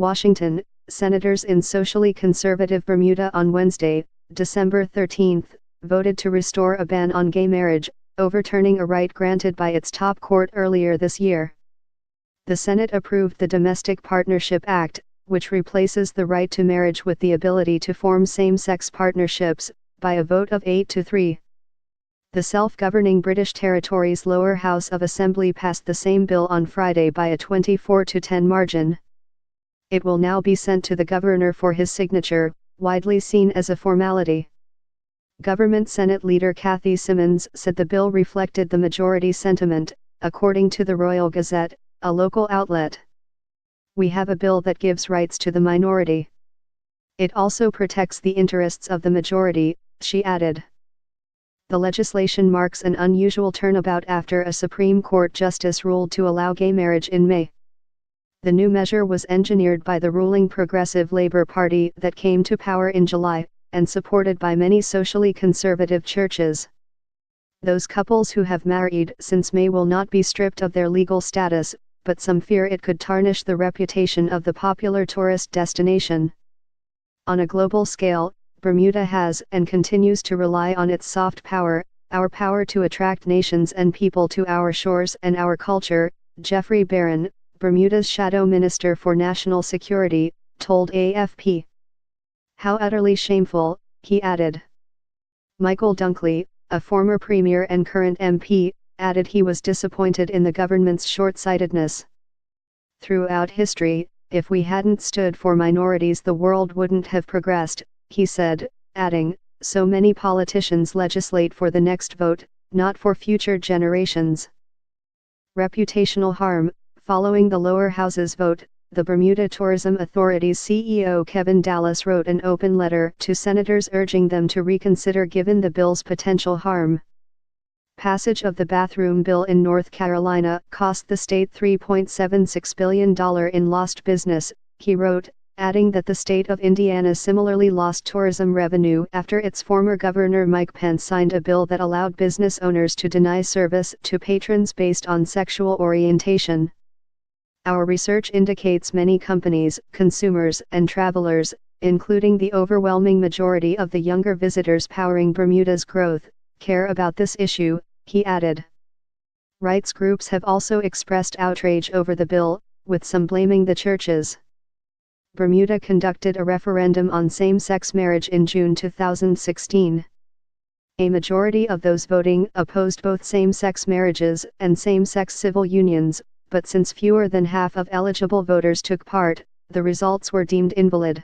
Washington, senators in socially conservative Bermuda on Wednesday, December 13, voted to restore a ban on gay marriage, overturning a right granted by its top court earlier this year. The Senate approved the Domestic Partnership Act, which replaces the right to marriage with the ability to form same-sex partnerships, by a vote of 8 to 3. The self-governing British Territories' lower house of assembly passed the same bill on Friday by a 24 to 10 margin. It will now be sent to the governor for his signature, widely seen as a formality. Government Senate Leader Cathy Simmons said the bill reflected the majority sentiment, according to the Royal Gazette, a local outlet. "We have a bill that gives rights to the minority. It also protects the interests of the majority," she added. The legislation marks an unusual turnabout after a Supreme Court justice ruled to allow gay marriage in May. The new measure was engineered by the ruling Progressive Labour Party that came to power in July, and supported by many socially conservative churches. Those couples who have married since May will not be stripped of their legal status, but some fear it could tarnish the reputation of the popular tourist destination. On a global scale, Bermuda has and continues to rely on its soft power, our power to attract nations and people to our shores and our culture, Jeffrey Barron, Bermuda's shadow minister for national security, told AFP. "How utterly shameful," he added. Michael Dunkley, a former premier and current MP, added he was disappointed in the government's short-sightedness. "Throughout history, if we hadn't stood for minorities the world wouldn't have progressed," he said, adding, "So many politicians legislate for the next vote, not for future generations." Reputational harm. Following the lower house's vote, the Bermuda Tourism Authority's CEO Kevin Dallas wrote an open letter to senators urging them to reconsider given the bill's potential harm. Passage of the bathroom bill in North Carolina cost the state $3.76 billion in lost business, he wrote, adding that the state of Indiana similarly lost tourism revenue after its former governor Mike Pence signed a bill that allowed business owners to deny service to patrons based on sexual orientation. "Our research indicates many companies, consumers, and travelers, including the overwhelming majority of the younger visitors powering Bermuda's growth, care about this issue," he added. Rights groups have also expressed outrage over the bill, with some blaming the churches. Bermuda conducted a referendum on same-sex marriage in June 2016. A majority of those voting opposed both same-sex marriages and same-sex civil unions, but since fewer than half of eligible voters took part, the results were deemed invalid.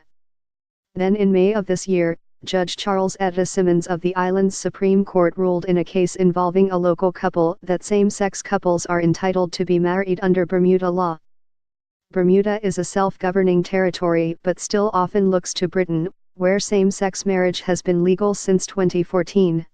Then in May of this year, Judge Charles Etta Simmons of the island's Supreme Court ruled in a case involving a local couple that same-sex couples are entitled to be married under Bermuda law. Bermuda is a self-governing territory but still often looks to Britain, where same-sex marriage has been legal since 2014.